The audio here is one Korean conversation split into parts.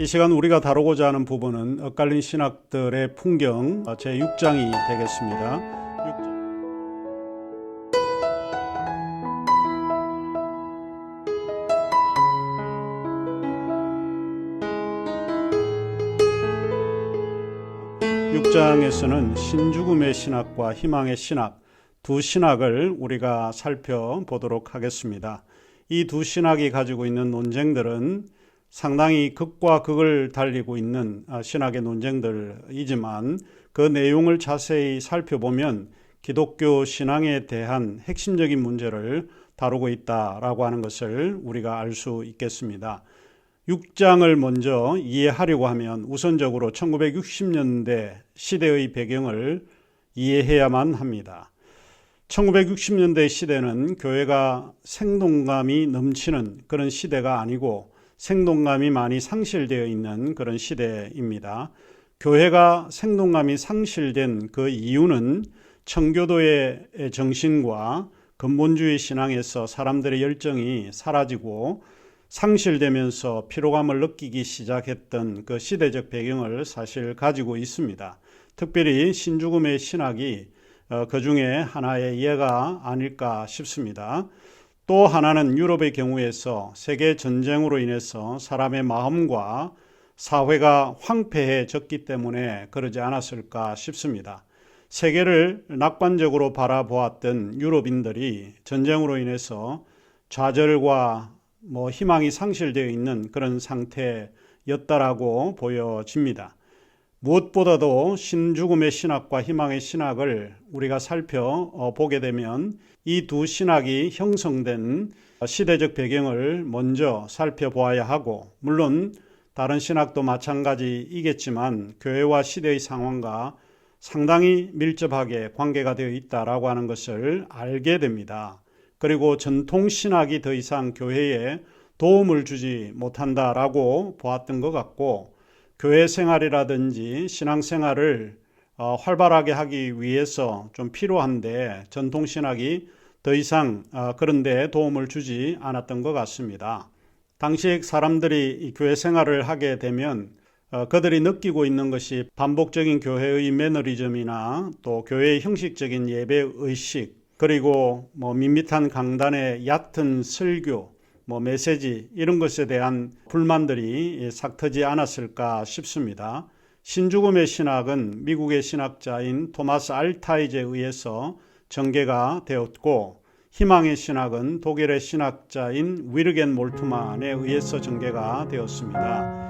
이 시간 우리가 다루고자 하는 부분은 엇갈린 신학들의 풍경 제6장이 되겠습니다. 6장에서는 신죽음의 신학과 희망의 신학, 두 신학을 우리가 살펴보도록 하겠습니다. 이 두 신학이 가지고 있는 논쟁들은 상당히 극과 극을 달리고 있는 신학의 논쟁들이지만 그 내용을 자세히 살펴보면 기독교 신앙에 대한 핵심적인 문제를 다루고 있다라고 하는 것을 우리가 알 수 있겠습니다. 6장을 먼저 이해하려고 하면 우선적으로 1960년대 시대의 배경을 이해해야만 합니다. 1960년대 시대는 교회가 생동감이 넘치는 그런 시대가 아니고 생동감이 많이 상실되어 있는 그런 시대입니다. 교회가 생동감이 상실된 그 이유는 청교도의 정신과 근본주의 신앙에서 사람들의 열정이 사라지고 상실되면서 피로감을 느끼기 시작했던 그 시대적 배경을 사실 가지고 있습니다. 특별히 신죽음의 신학이 그 중에 하나의 예가 아닐까 싶습니다. 또 하나는 유럽의 경우에서 세계 전쟁으로 인해서 사람의 마음과 사회가 황폐해졌기 때문에 그러지 않았을까 싶습니다. 세계를 낙관적으로 바라보았던 유럽인들이 전쟁으로 인해서 좌절과 희망이 상실되어 있는 그런 상태였다라고 보여집니다. 무엇보다도 신죽음의 신학과 희망의 신학을 우리가 살펴보게 되면 이 두 신학이 형성된 시대적 배경을 먼저 살펴보아야 하고, 물론 다른 신학도 마찬가지이겠지만 교회와 시대의 상황과 상당히 밀접하게 관계가 되어 있다라고 하는 것을 알게 됩니다. 그리고 전통신학이 더 이상 교회에 도움을 주지 못한다라고 보았던 것 같고, 교회 생활이라든지 신앙생활을 활발하게 하기 위해서 좀 필요한데 전통신학이 더 이상 그런 데 도움을 주지 않았던 것 같습니다. 당시 사람들이 교회 생활을 하게 되면 그들이 느끼고 있는 것이 반복적인 교회의 매너리즘이나 또 교회의 형식적인 예배의식, 그리고 밋밋한 강단의 얕은 설교, 메시지 이런 것에 대한 불만들이 싹트지 않았을까 싶습니다. 신죽음의 신학은 미국의 신학자인 토마스 알타이제에 의해서 전개가 되었고, 희망의 신학은 독일의 신학자인 위르겐 몰트만에 의해서 전개가 되었습니다.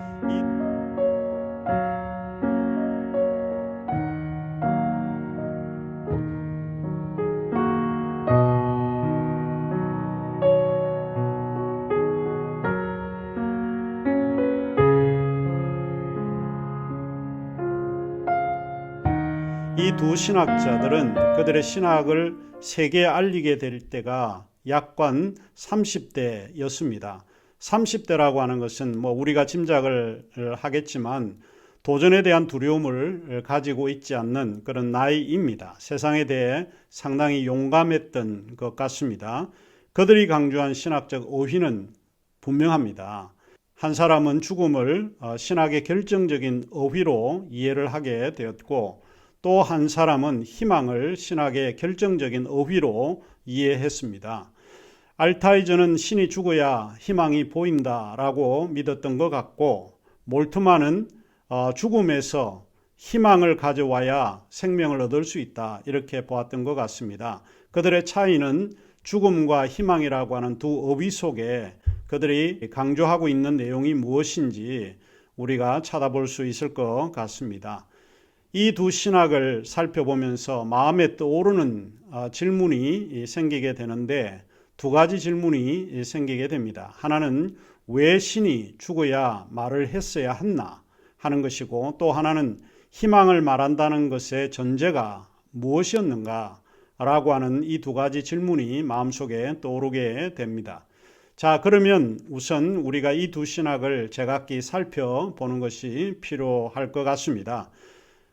이 두 신학자들은 그들의 신학을 세계에 알리게 될 때가 약관 30대였습니다. 30대라고 하는 것은 우리가 짐작을 하겠지만 도전에 대한 두려움을 가지고 있지 않는 그런 나이입니다. 세상에 대해 상당히 용감했던 것 같습니다. 그들이 강조한 신학적 어휘는 분명합니다. 한 사람은 죽음을 신학의 결정적인 어휘로 이해를 하게 되었고, 또 한 사람은 희망을 신학의 결정적인 어휘로 이해했습니다. 알타이저는 신이 죽어야 희망이 보인다라고 믿었던 것 같고, 몰트만은 죽음에서 희망을 가져와야 생명을 얻을 수 있다 이렇게 보았던 것 같습니다. 그들의 차이는 죽음과 희망이라고 하는 두 어휘 속에 그들이 강조하고 있는 내용이 무엇인지 우리가 찾아볼 수 있을 것 같습니다. 이 두 신학을 살펴보면서 마음에 떠오르는 질문이 생기게 되는데 두 가지 질문이 생기게 됩니다. 하나는 왜 신이 죽어야 말을 했어야 했나 하는 것이고, 또 하나는 희망을 말한다는 것의 전제가 무엇이었는가 라고 하는 이 두 가지 질문이 마음속에 떠오르게 됩니다. 자, 그러면 우선 우리가 이 두 신학을 제각기 살펴보는 것이 필요할 것 같습니다.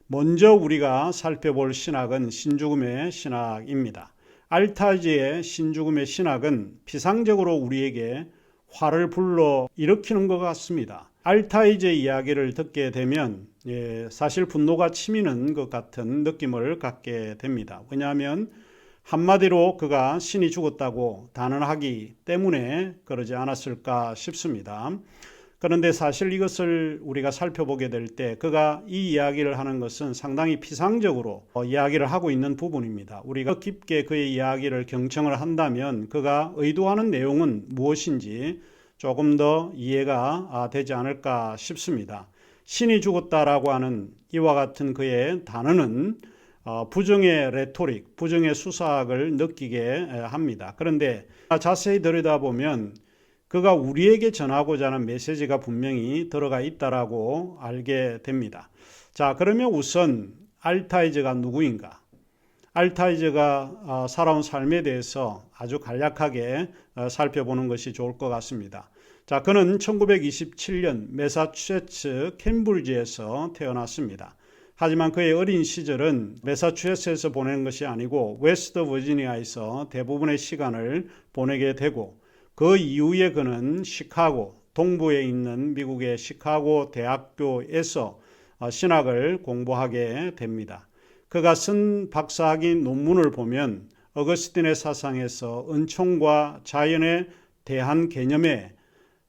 먼저 우리가 살펴볼 신학은 신죽음의 신학입니다. 알타이지의 신죽음의 신학은 피상적으로 우리에게 화를 불러 일으키는 것 같습니다. 알타이저 이야기를 듣게 되면 사실 분노가 치미는 것 같은 느낌을 갖게 됩니다. 왜냐하면 한마디로 그가 신이 죽었다고 단언하기 때문에 그러지 않았을까 싶습니다. 그런데 사실 이것을 우리가 살펴보게 될 때 그가 이 이야기를 하는 것은 상당히 피상적으로 이야기를 하고 있는 부분입니다. 우리가 깊게 그의 이야기를 경청을 한다면 그가 의도하는 내용은 무엇인지 조금 더 이해가 되지 않을까 싶습니다. 신이 죽었다라고 하는 이와 같은 그의 단어는 부정의 레토릭, 부정의 수사학을 느끼게 합니다. 그런데 자세히 들여다보면 그가 우리에게 전하고자 하는 메시지가 분명히 들어가 있다라고 알게 됩니다. 자, 그러면 우선 알타이저가 누구인가? 알타이저가 살아온 삶에 대해서 아주 간략하게 살펴보는 것이 좋을 것 같습니다. 자, 그는 1927년 매사추세츠 캠브리지에서 태어났습니다. 하지만 그의 어린 시절은 매사추세츠에서 보내는 것이 아니고 웨스트 버지니아에서 대부분의 시간을 보내게 되고 그 이후에 그는 시카고, 동부에 있는 미국의 시카고 대학교에서 신학을 공부하게 됩니다. 그가 쓴 박사학위 논문을 보면 어거스틴의 사상에서 은총과 자연에 대한 개념에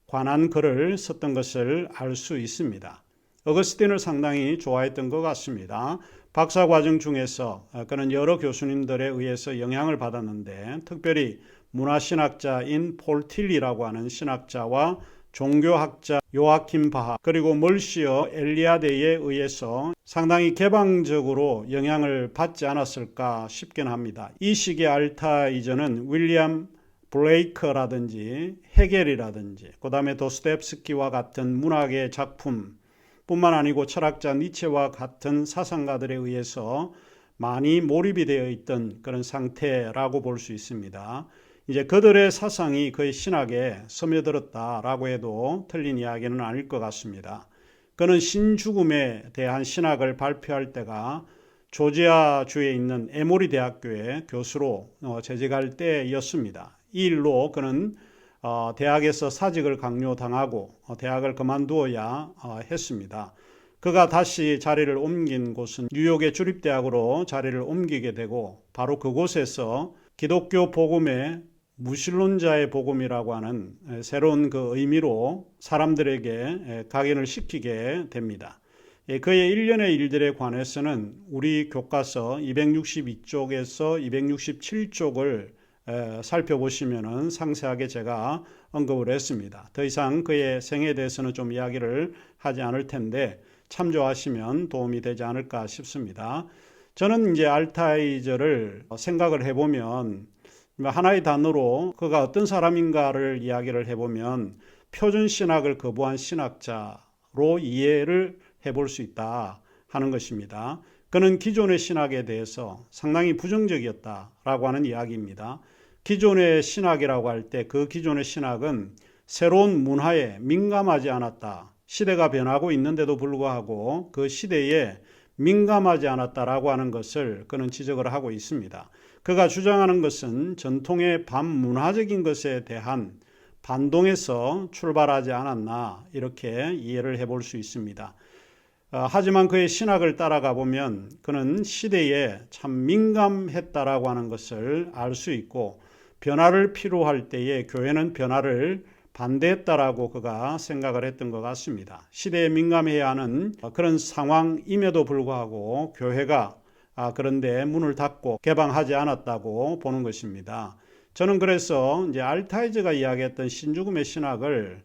관한 글을 썼던 것을 알 수 있습니다. 어거스틴을 상당히 좋아했던 것 같습니다. 박사 과정 중에서 그는 여러 교수님들에 의해서 영향을 받았는데 특별히 문화신학자인 폴 틸리라고 하는 신학자와 종교학자 요아킴 바하 그리고 멀시어 엘리아데에 의해서 상당히 개방적으로 영향을 받지 않았을까 싶긴 합니다. 이 시기의 알타이저는 윌리엄 블레이크라든지 헤겔이라든지 그 다음에 도스토옙스키와 같은 문학의 작품 뿐만 아니고 철학자 니체와 같은 사상가들에 의해서 많이 몰입이 되어 있던 그런 상태라고 볼 수 있습니다. 이제 그들의 사상이 그의 신학에 스며들었다라고 해도 틀린 이야기는 아닐 것 같습니다. 그는 신죽음에 대한 신학을 발표할 때가 조지아주에 있는 에모리 대학교의 교수로 재직할 때였습니다. 이 일로 그는 대학에서 사직을 강요당하고 대학을 그만두어야 했습니다. 그가 다시 자리를 옮긴 곳은 뉴욕의 주립대학으로 자리를 옮기게 되고 바로 그곳에서 기독교 복음의 무신론자의 복음이라고 하는 새로운 그 의미로 사람들에게 각인을 시키게 됩니다. 그의 일련의 일들에 관해서는 우리 교과서 262쪽에서 267쪽을 살펴보시면 상세하게 제가 언급을 했습니다. 더 이상 그의 생에 대해서는 좀 이야기를 하지 않을 텐데 참조하시면 도움이 되지 않을까 싶습니다. 저는 이제 알타이저를 생각을 해보면 하나의 단어로 그가 어떤 사람인가를 이야기를 해보면 표준 신학을 거부한 신학자로 이해를 해볼 수 있다 하는 것입니다. 그는 기존의 신학에 대해서 상당히 부정적이었다라고 하는 이야기입니다. 기존의 신학이라고 할 때 그 기존의 신학은 새로운 문화에 민감하지 않았다. 시대가 변하고 있는데도 불구하고 그 시대에 민감하지 않았다라고 하는 것을 그는 지적을 하고 있습니다. 그가 주장하는 것은 전통의 반문화적인 것에 대한 반동에서 출발하지 않았나 이렇게 이해를 해볼 수 있습니다. 하지만 그의 신학을 따라가 보면 그는 시대에 참 민감했다라고 하는 것을 알 수 있고 변화를 필요할 때에 교회는 변화를 반대했다라고 그가 생각을 했던 것 같습니다. 시대에 민감해야 하는 그런 상황임에도 불구하고 교회가 그런데 문을 닫고 개방하지 않았다고 보는 것입니다. 저는 그래서 이제 알타이저가 이야기했던 신죽음의 신학을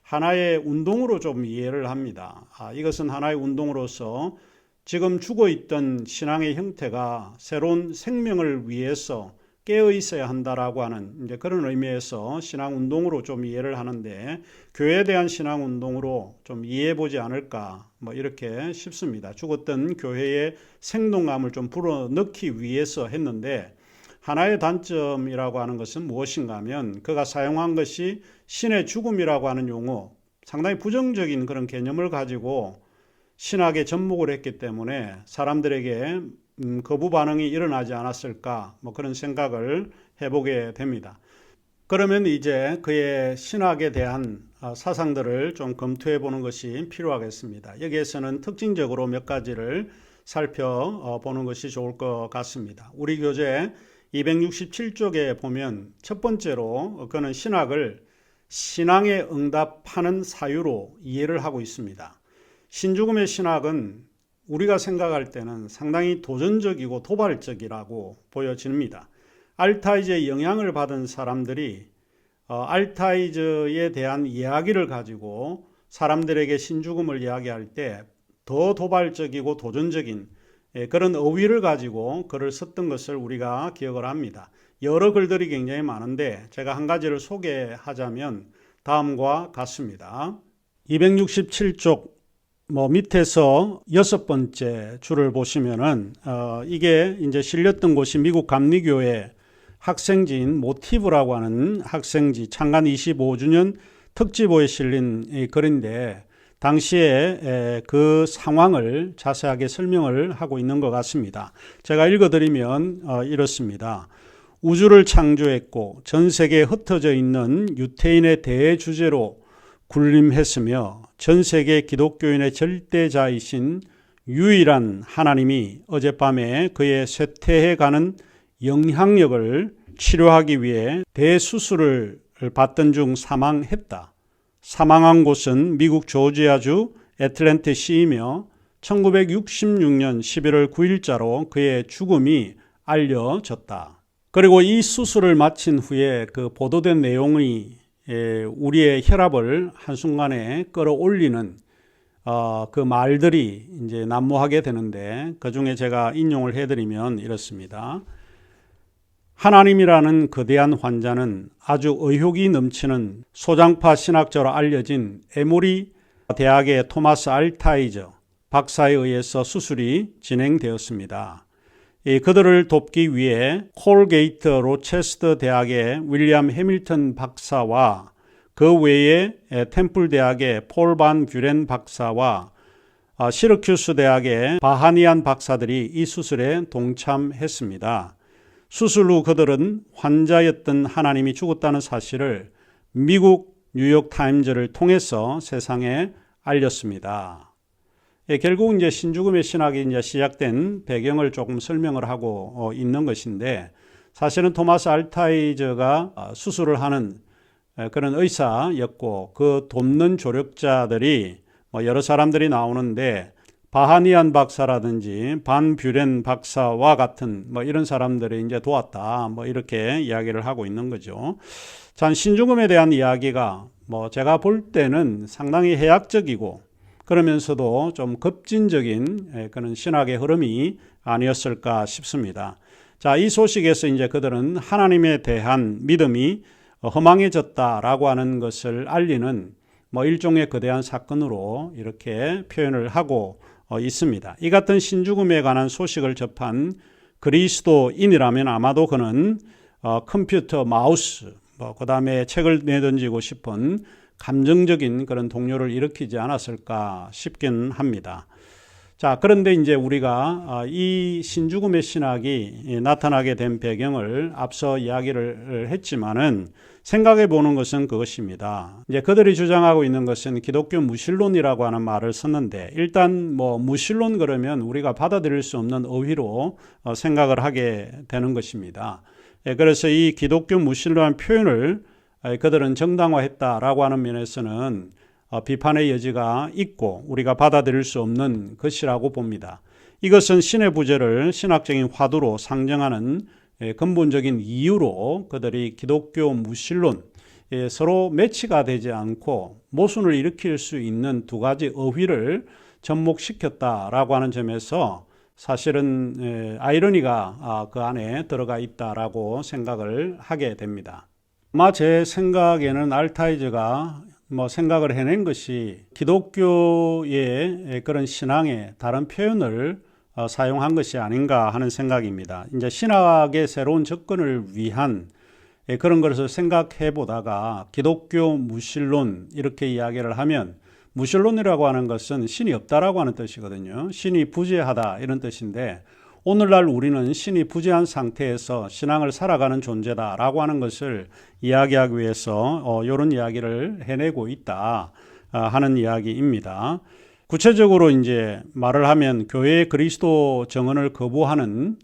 하나의 운동으로 좀 이해를 합니다. 이것은 하나의 운동으로서 지금 죽어 있던 신앙의 형태가 새로운 생명을 위해서 깨어 있어야 한다라고 하는 이제 그런 의미에서 신앙 운동으로 좀 이해를 하는데 교회에 대한 신앙 운동으로 좀 이해해 보지 않을까 이렇게 싶습니다. 죽었던 교회의 생동감을 좀 불어넣기 위해서 했는데 하나의 단점이라고 하는 것은 무엇인가 하면 그가 사용한 것이 신의 죽음이라고 하는 용어 상당히 부정적인 그런 개념을 가지고 신학에 접목을 했기 때문에 사람들에게 거부 반응이 일어나지 않았을까 그런 생각을 해보게 됩니다. 그러면 이제 그의 신학에 대한 사상들을 좀 검토해 보는 것이 필요하겠습니다. 여기에서는 특징적으로 몇 가지를 살펴보는 것이 좋을 것 같습니다. 우리 교재 267쪽에 보면 첫 번째로 그는 신학을 신앙에 응답하는 사유로 이해를 하고 있습니다. 신죽음의 신학은 우리가 생각할 때는 상당히 도전적이고 도발적이라고 보여집니다. 알타이즈의 영향을 받은 사람들이 알타이즈에 대한 이야기를 가지고 사람들에게 신죽음을 이야기할 때 더 도발적이고 도전적인 그런 어휘를 가지고 글을 썼던 것을 우리가 기억을 합니다. 여러 글들이 굉장히 많은데 제가 한 가지를 소개하자면 다음과 같습니다. 267쪽 밑에서 6번째 줄을 보시면은 이게 이제 실렸던 곳이 미국 감리교회 학생지인 모티브라고 하는 학생지 창간 25주년 특집호에 실린 이 글인데 당시에 그 상황을 자세하게 설명을 하고 있는 것 같습니다. 제가 읽어드리면 이렇습니다. 우주를 창조했고 전 세계에 흩어져 있는 유태인의 대주제로 군림했으며 전 세계 기독교인의 절대자이신 유일한 하나님이 어젯밤에 그의 쇠퇴해가는 영향력을 치료하기 위해 대수술을 받던 중 사망했다. 사망한 곳은 미국 조지아주 애틀랜타 시이며 1966년 11월 9일자로 그의 죽음이 알려졌다. 그리고 이 수술을 마친 후에 그 보도된 내용이 우리의 혈압을 한순간에 끌어올리는 그 말들이 이제 난무하게 되는데 그 중에 제가 인용을 해드리면 이렇습니다. 하나님이라는 거대한 환자는 아주 의욕이 넘치는 소장파 신학자로 알려진 에모리 대학의 토마스 알타이저 박사에 의해서 수술이 진행되었습니다. 그들을 돕기 위해 콜게이트 로체스터 대학의 윌리엄 해밀턴 박사와 그 외에 템플 대학의 폴 반 뷰렌 박사와 시러큐스 대학의 바하니안 박사들이 이 수술에 동참했습니다. 수술 후 그들은 환자였던 하나님이 죽었다는 사실을 미국 뉴욕타임즈를 통해서 세상에 알렸습니다. 결국 이제 신죽음의 신학이 이제 시작된 배경을 조금 설명을 하고 있는 것인데 사실은 토마스 알타이저가 수술을 하는 그런 의사였고 그 돕는 조력자들이 여러 사람들이 나오는데 바하니안 박사라든지 반 뷰렌 박사와 같은 이런 사람들이 이제 도왔다 이렇게 이야기를 하고 있는 거죠. 자, 신죽음에 대한 이야기가 제가 볼 때는 상당히 해학적이고 그러면서도 좀 급진적인 그런 신학의 흐름이 아니었을까 싶습니다. 자, 이 소식에서 이제 그들은 하나님에 대한 믿음이 허망해졌다라고 하는 것을 알리는 일종의 거대한 사건으로 이렇게 표현을 하고 있습니다. 이 같은 신죽음에 관한 소식을 접한 그리스도인이라면 아마도 그는 컴퓨터 마우스 그 다음에 책을 내던지고 싶은 감정적인 그런 동요를 일으키지 않았을까 싶긴 합니다. 자, 그런데 이제 우리가 이 신죽음의 신학이 나타나게 된 배경을 앞서 이야기를 했지만은 생각해 보는 것은 그것입니다. 이제 그들이 주장하고 있는 것은 기독교 무신론이라고 하는 말을 썼는데 일단 무신론 그러면 우리가 받아들일 수 없는 어휘로 생각을 하게 되는 것입니다. 그래서 이 기독교 무신론이라는 표현을 그들은 정당화했다라고 하는 면에서는 비판의 여지가 있고 우리가 받아들일 수 없는 것이라고 봅니다. 이것은 신의 부재를 신학적인 화두로 상정하는 근본적인 이유로 그들이 기독교 무신론 서로 매치가 되지 않고 모순을 일으킬 수 있는 두 가지 어휘를 접목시켰다라고 하는 점에서 사실은 아이러니가 그 안에 들어가 있다라고 생각을 하게 됩니다. 아마 제 생각에는 알타이저가 생각을 해낸 것이 기독교의 그런 신앙의 다른 표현을 사용한 것이 아닌가 하는 생각입니다. 이제 신학의 새로운 접근을 위한 그런 것을 생각해 보다가 기독교 무신론 이렇게 이야기를 하면 무신론이라고 하는 것은 신이 없다라고 하는 뜻이거든요. 신이 부재하다 이런 뜻인데 오늘날 우리는 신이 부재한 상태에서 신앙을 살아가는 존재다라고 하는 것을 이야기하기 위해서 이런 이야기를 해내고 있다 하는 이야기입니다. 구체적으로 이제 말을 하면 교회의 그리스도 정언을 거부하는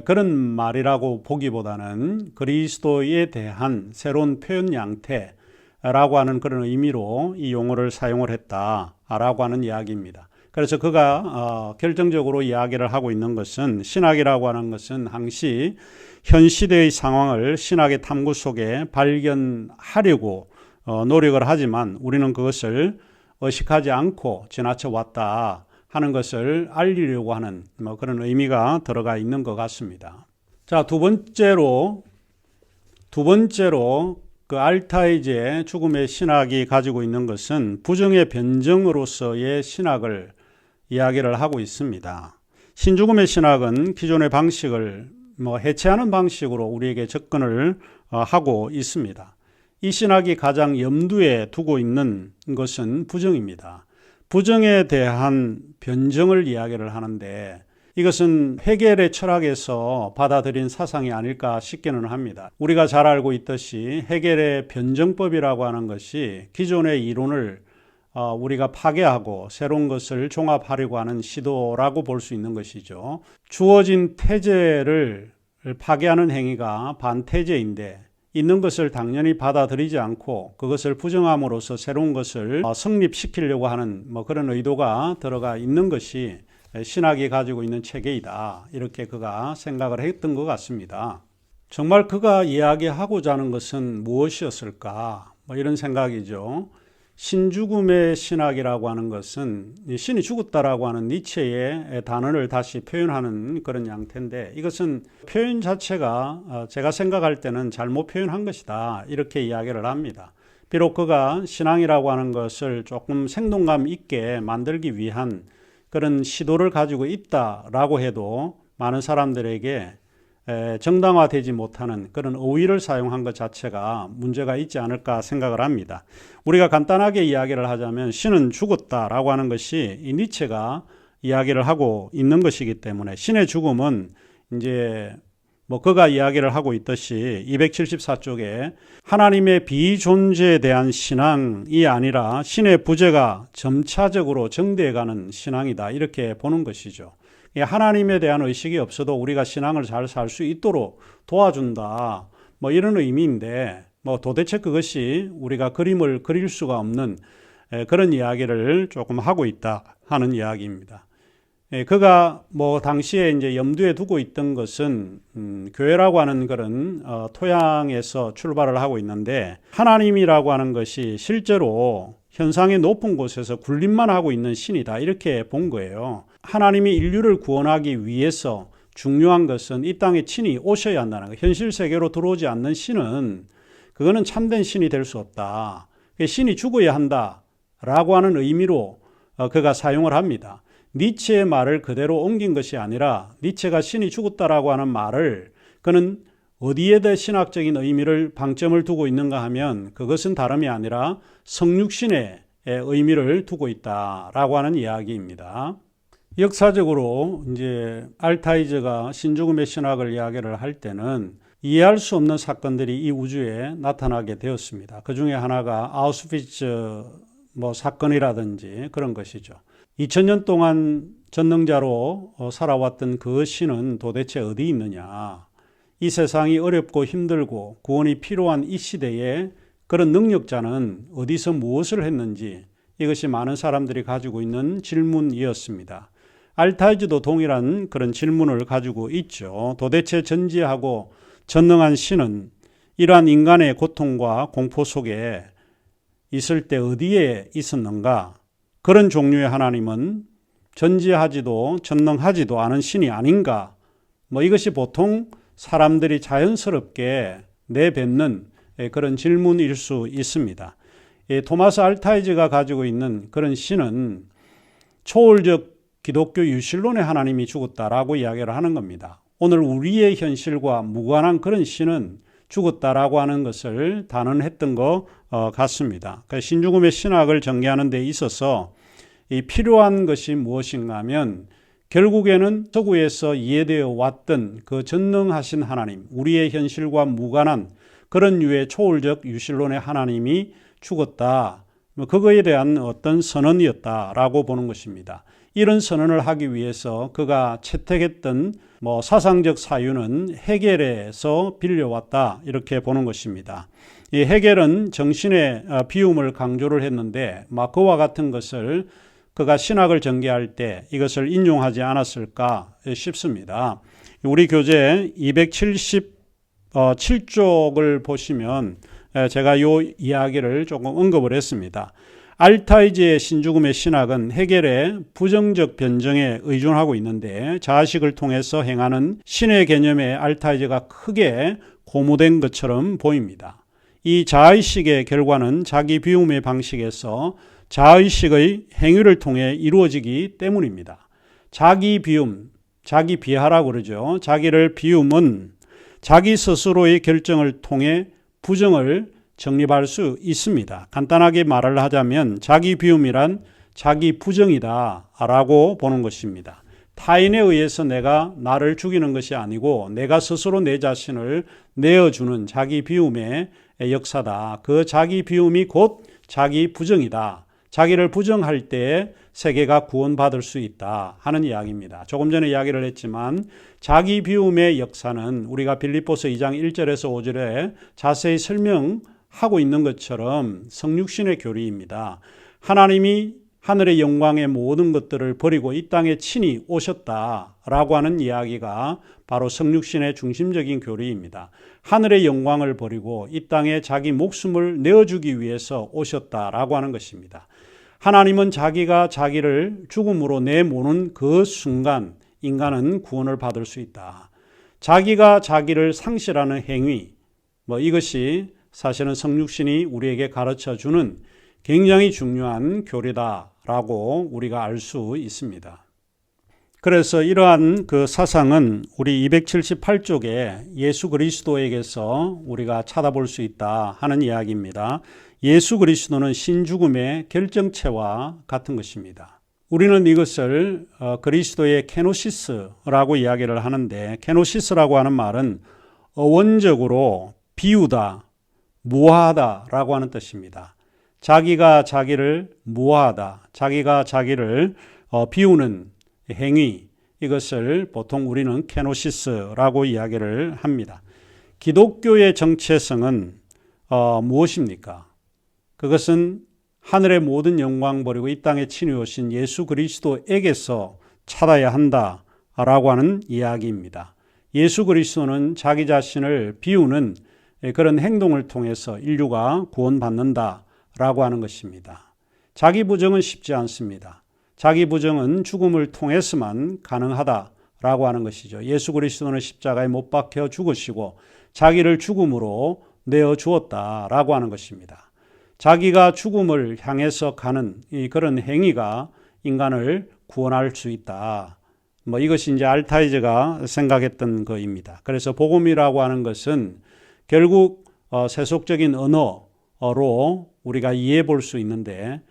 그런 말이라고 보기보다는 그리스도에 대한 새로운 표현 양태라고 하는 그런 의미로 이 용어를 사용을 했다라고 하는 이야기입니다. 그래서 그가 결정적으로 이야기를 하고 있는 것은 신학이라고 하는 것은 항시 현 시대의 상황을 신학의 탐구 속에 발견하려고 노력을 하지만 우리는 그것을 의식하지 않고 지나쳐 왔다 하는 것을 알리려고 하는 그런 의미가 들어가 있는 것 같습니다. 자, 두 번째로 그 알타이즈의 죽음의 신학이 가지고 있는 것은 부정의 변정으로서의 신학을 이야기를 하고 있습니다. 신죽음의 신학은 기존의 방식을 해체하는 방식으로 우리에게 접근을 하고 있습니다. 이 신학이 가장 염두에 두고 있는 것은 부정입니다. 부정에 대한 변정을 이야기를 하는데 이것은 헤겔의 철학에서 받아들인 사상이 아닐까 싶기는 합니다. 우리가 잘 알고 있듯이 헤겔의 변정법이라고 하는 것이 기존의 이론을 우리가 파괴하고 새로운 것을 종합하려고 하는 시도라고 볼 수 있는 것이죠. 주어진 태제를 파괴하는 행위가 반태제인데 있는 것을 당연히 받아들이지 않고 그것을 부정함으로써 새로운 것을 성립시키려고 하는 그런 의도가 들어가 있는 것이 신학이 가지고 있는 체계이다. 이렇게 그가 생각을 했던 것 같습니다. 정말 그가 이야기하고자 하는 것은 무엇이었을까? 이런 생각이죠. 신죽음의 신학이라고 하는 것은 신이 죽었다라고 하는 니체의 단어를 다시 표현하는 그런 양태인데 이것은 표현 자체가 제가 생각할 때는 잘못 표현한 것이다 이렇게 이야기를 합니다. 비록 그가 신앙이라고 하는 것을 조금 생동감 있게 만들기 위한 그런 시도를 가지고 있다라고 해도 많은 사람들에게 정당화되지 못하는 그런 어휘를 사용한 것 자체가 문제가 있지 않을까 생각을 합니다. 우리가 간단하게 이야기를 하자면 신은 죽었다라고 하는 것이 이 니체가 이야기를 하고 있는 것이기 때문에 신의 죽음은 이제 그가 이야기를 하고 있듯이 274쪽에 하나님의 비존재에 대한 신앙이 아니라 신의 부재가 점차적으로 정대해가는 신앙이다 이렇게 보는 것이죠. 하나님에 대한 의식이 없어도 우리가 신앙을 잘 살 수 있도록 도와준다. 이런 의미인데 도대체 그것이 우리가 그림을 그릴 수가 없는 그런 이야기를 조금 하고 있다 하는 이야기입니다. 그가 당시에 이제 염두에 두고 있던 것은 교회라고 하는 그런 토양에서 출발을 하고 있는데 하나님이라고 하는 것이 실제로 현상의 높은 곳에서 군림만 하고 있는 신이다 이렇게 본 거예요. 하나님이 인류를 구원하기 위해서 중요한 것은 이 땅에 친히 오셔야 한다는 거. 현실 세계로 들어오지 않는 신은 그거는 참된 신이 될 수 없다. 신이 죽어야 한다라고 하는 의미로 그가 사용을 합니다. 니체의 말을 그대로 옮긴 것이 아니라 니체가 신이 죽었다라고 하는 말을 그는 어디에다 신학적인 의미를 방점을 두고 있는가 하면 그것은 다름이 아니라 성육신의 의미를 두고 있다라고 하는 이야기입니다. 역사적으로 이제 알타이즈가 신죽음의 신학을 이야기를 할 때는 이해할 수 없는 사건들이 이 우주에 나타나게 되었습니다. 그 중에 하나가 아우슈비츠 사건이라든지 그런 것이죠. 2000년 동안 전능자로 살아왔던 그 신은 도대체 어디 있느냐? 이 세상이 어렵고 힘들고 구원이 필요한 이 시대에 그런 능력자는 어디서 무엇을 했는지 이것이 많은 사람들이 가지고 있는 질문이었습니다. 알타이즈도 동일한 그런 질문을 가지고 있죠. 도대체 전지하고 전능한 신은 이러한 인간의 고통과 공포 속에 있을 때 어디에 있었는가? 그런 종류의 하나님은 전지하지도 전능하지도 않은 신이 아닌가? 이것이 보통 사람들이 자연스럽게 내뱉는 그런 질문일 수 있습니다. 토마스 알타이즈가 가지고 있는 그런 신은 초월적 기독교 유실론의 하나님이 죽었다라고 이야기를 하는 겁니다. 오늘 우리의 현실과 무관한 그런 신은 죽었다라고 하는 것을 단언했던 것 같습니다. 신죽음의 신학을 전개하는 데 있어서 이 필요한 것이 무엇인가 하면 결국에는 서구에서 이해되어 왔던 그 전능하신 하나님, 우리의 현실과 무관한 그런 류의 초월적 유실론의 하나님이 죽었다. 그거에 대한 어떤 선언이었다라고 보는 것입니다. 이런 선언을 하기 위해서 그가 채택했던 사상적 사유는 헤겔에서 빌려왔다 이렇게 보는 것입니다. 이 헤겔은 정신의 비움을 강조를 했는데 그와 같은 것을 그가 신학을 전개할 때 이것을 인용하지 않았을까 싶습니다. 우리 교재 277쪽을 보시면 제가 이 이야기를 조금 언급을 했습니다. 알타이즈의 신죽음의 신학은 헤겔의 부정적 변정에 의존하고 있는데 자아식을 통해서 행하는 신의 개념에 알타이즈가 크게 고무된 것처럼 보입니다. 이 자의식의 결과는 자기 비움의 방식에서 자의식의 행위를 통해 이루어지기 때문입니다. 자기 비움, 자기 비하라고 그러죠. 자기를 비움은 자기 스스로의 결정을 통해 부정을 정립할 수 있습니다. 간단하게 말을 하자면 자기 비움이란 자기 부정이다 라고 보는 것입니다. 타인에 의해서 내가 나를 죽이는 것이 아니고 내가 스스로 내 자신을 내어주는 자기 비움의 역사다. 그 자기 비움이 곧 자기 부정이다. 자기를 부정할 때에 세계가 구원받을 수 있다 하는 이야기입니다. 조금 전에 이야기를 했지만 자기 비움의 역사는 우리가 빌립보서 2장 1절에서 5절에 자세히 설명하고 있는 것처럼 성육신의 교리입니다. 하나님이 하늘의 영광의 모든 것들을 버리고 이 땅에 친히 오셨다라고 하는 이야기가 바로 성육신의 중심적인 교리입니다. 하늘의 영광을 버리고 이 땅에 자기 목숨을 내어주기 위해서 오셨다라고 하는 것입니다. 하나님은 자기가 자기를 죽음으로 내모는 그 순간 인간은 구원을 받을 수 있다. 자기가 자기를 상실하는 행위, 이것이 사실은 성육신이 우리에게 가르쳐주는 굉장히 중요한 교리다라고 우리가 알 수 있습니다. 그래서 이러한 그 사상은 우리 278쪽에 예수 그리스도에게서 우리가 찾아볼 수 있다 하는 이야기입니다. 예수 그리스도는 신죽음의 결정체와 같은 것입니다. 우리는 이것을 그리스도의 케노시스라고 이야기를 하는데 케노시스라고 하는 말은 어원적으로 비우다, 무화하다라고 하는 뜻입니다. 자기가 자기를 무화하다, 자기가 자기를 비우는 행위, 이것을 보통 우리는 케노시스라고 이야기를 합니다. 기독교의 정체성은 무엇입니까? 그것은 하늘의 모든 영광 버리고 이 땅에 친히 오신 예수 그리스도에게서 찾아야 한다라고 하는 이야기입니다. 예수 그리스도는 자기 자신을 비우는 그런 행동을 통해서 인류가 구원받는다라고 하는 것입니다. 자기 부정은 쉽지 않습니다. 자기 부정은 죽음을 통해서만 가능하다라고 하는 것이죠. 예수 그리스도는 십자가에 못 박혀 죽으시고 자기를 죽음으로 내어 주었다라고 하는 것입니다. 자기가 죽음을 향해서 가는 그런 행위가 인간을 구원할 수 있다. 이것이 이제 알타이즈가 생각했던 것입니다. 그래서 복음이라고 하는 것은 결국 세속적인 언어로 우리가 이해해 볼 수 있는데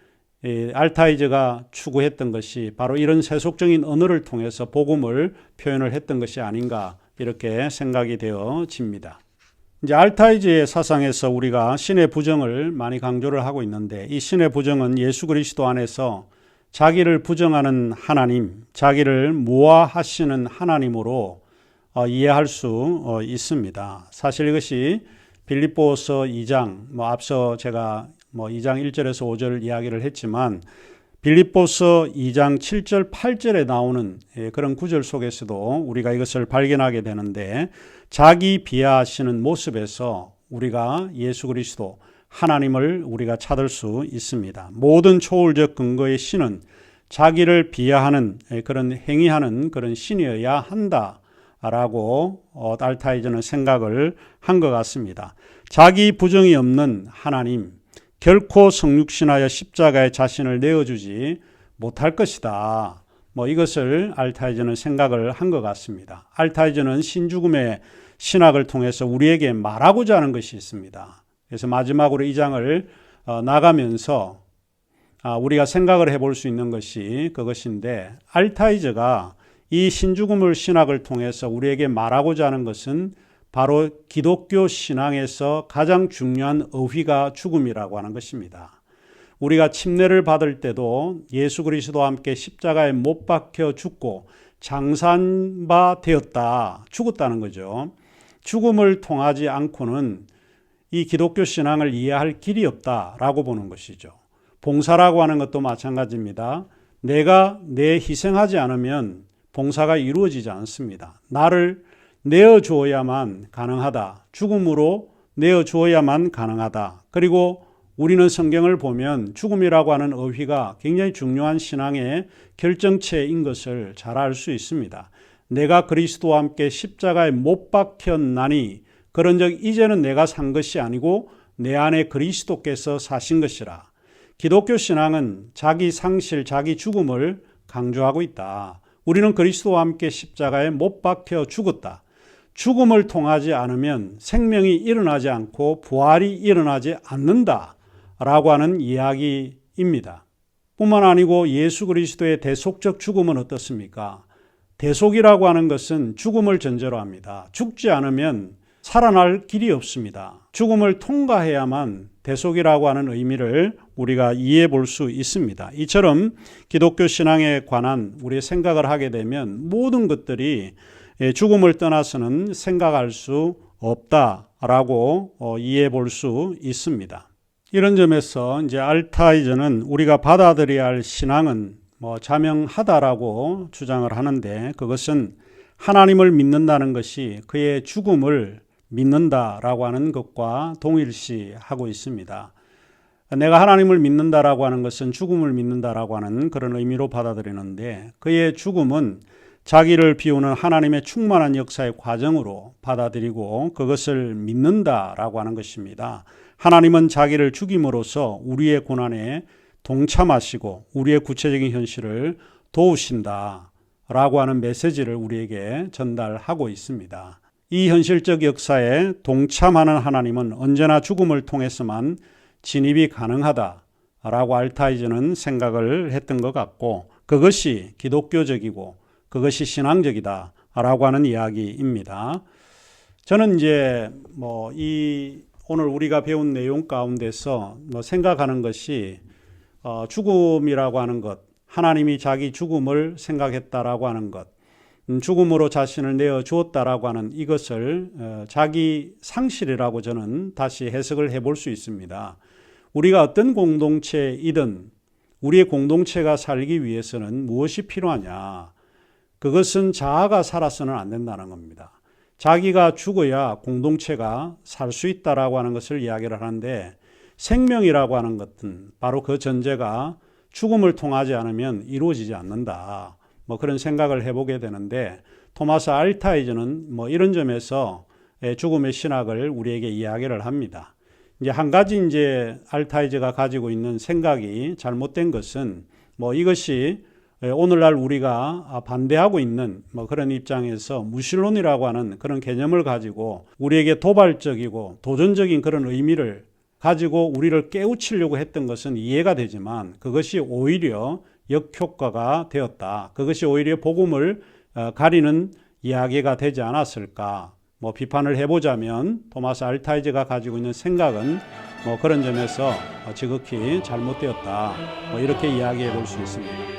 알타이즈가 추구했던 것이 바로 이런 세속적인 언어를 통해서 복음을 표현을 했던 것이 아닌가 이렇게 생각이 되어집니다. 이제 알타이즈의 사상에서 우리가 신의 부정을 많이 강조를 하고 있는데 이 신의 부정은 예수 그리스도 안에서 자기를 부정하는 하나님, 자기를 무화하시는 하나님으로 이해할 수 있습니다. 사실 이것이 빌립보서 2장, 앞서 제가 2장 1절에서 5절 이야기를 했지만 빌립보서 2장 7절 8절에 나오는 그런 구절 속에서도 우리가 이것을 발견하게 되는데 자기 비하하시는 모습에서 우리가 예수 그리스도 하나님을 우리가 찾을 수 있습니다. 모든 초월적 근거의 신은 자기를 비하하는 그런 행위하는 그런 신이어야 한다라고 알타이즈는 생각을 한 것 같습니다. 자기 부정이 없는 하나님, 결코 성육신하여 십자가에 자신을 내어주지 못할 것이다. 이것을 알타이즈는 생각을 한 것 같습니다. 알타이즈는 신죽음의 신학을 통해서 우리에게 말하고자 하는 것이 있습니다. 그래서 마지막으로 이 장을 나가면서 우리가 생각을 해볼 수 있는 것이 그것인데 알타이즈가 이 신죽음을 신학을 통해서 우리에게 말하고자 하는 것은 바로 기독교 신앙에서 가장 중요한 어휘가 죽음이라고 하는 것입니다. 우리가 침례를 받을 때도 예수 그리스도와 함께 십자가에 못 박혀 죽고 장사한 바 되었다, 죽었다는 거죠. 죽음을 통하지 않고는 이 기독교 신앙을 이해할 길이 없다라고 보는 것이죠. 봉사라고 하는 것도 마찬가지입니다. 내가 희생하지 않으면 봉사가 이루어지지 않습니다. 나를 내어주어야만 가능하다. 죽음으로 내어주어야만 가능하다. 그리고 우리는 성경을 보면 죽음이라고 하는 어휘가 굉장히 중요한 신앙의 결정체인 것을 잘 알 수 있습니다. 내가 그리스도와 함께 십자가에 못 박혔나니 그런즉 이제는 내가 산 것이 아니고 내 안에 그리스도께서 사신 것이라. 기독교 신앙은 자기 상실, 자기 죽음을 강조하고 있다. 우리는 그리스도와 함께 십자가에 못 박혀 죽었다. 죽음을 통하지 않으면 생명이 일어나지 않고 부활이 일어나지 않는다라고 하는 이야기입니다. 뿐만 아니고 예수 그리스도의 대속적 죽음은 어떻습니까? 대속이라고 하는 것은 죽음을 전제로 합니다. 죽지 않으면 살아날 길이 없습니다. 죽음을 통과해야만 대속이라고 하는 의미를 우리가 이해해 볼 수 있습니다. 이처럼 기독교 신앙에 관한 우리의 생각을 하게 되면 모든 것들이 죽음을 떠나서는 생각할 수 없다라고 이해해 볼 수 있습니다. 이런 점에서 이제 알타이저는 우리가 받아들여야 할 신앙은 자명하다라고 주장을 하는데, 그것은 하나님을 믿는다는 것이 그의 죽음을 믿는다라고 하는 것과 동일시하고 있습니다. 내가 하나님을 믿는다라고 하는 것은 죽음을 믿는다라고 하는 그런 의미로 받아들이는데, 그의 죽음은 자기를 비우는 하나님의 충만한 역사의 과정으로 받아들이고 그것을 믿는다라고 하는 것입니다. 하나님은 자기를 죽임으로써 우리의 고난에 동참하시고 우리의 구체적인 현실을 도우신다라고 하는 메시지를 우리에게 전달하고 있습니다. 이 현실적 역사에 동참하는 하나님은 언제나 죽음을 통해서만 진입이 가능하다라고 알타이저는 생각을 했던 것 같고, 그것이 기독교적이고 그것이 신앙적이다라고 하는 이야기입니다. 저는 이제 오늘 우리가 배운 내용 가운데서 생각하는 것이 죽음이라고 하는 것, 하나님이 자기 죽음을 생각했다라고 하는 것, 죽음으로 자신을 내어주었다라고 하는 이것을 자기 상실이라고 저는 다시 해석을 해볼 수 있습니다. 우리가 어떤 공동체이든 우리의 공동체가 살기 위해서는 무엇이 필요하냐? 그것은 자아가 살아서는 안 된다는 겁니다. 자기가 죽어야 공동체가 살 수 있다라고 하는 것을 이야기를 하는데, 생명이라고 하는 것은 바로 그 전제가 죽음을 통하지 않으면 이루어지지 않는다. 그런 생각을 해보게 되는데, 토마스 알타이저는 이런 점에서 죽음의 신학을 우리에게 이야기를 합니다. 이제 한 가지 알타이저가 가지고 있는 생각이 잘못된 것은 이것이 오늘날 우리가 반대하고 있는 그런 입장에서 무신론이라고 하는 그런 개념을 가지고 우리에게 도발적이고 도전적인 그런 의미를 가지고 우리를 깨우치려고 했던 것은 이해가 되지만, 그것이 오히려 역효과가 되었다. 그것이 오히려 복음을 가리는 이야기가 되지 않았을까. 비판을 해보자면 토마스 알타이저가 가지고 있는 생각은 그런 점에서 지극히 잘못되었다. 이렇게 이야기해 볼 수 있습니다.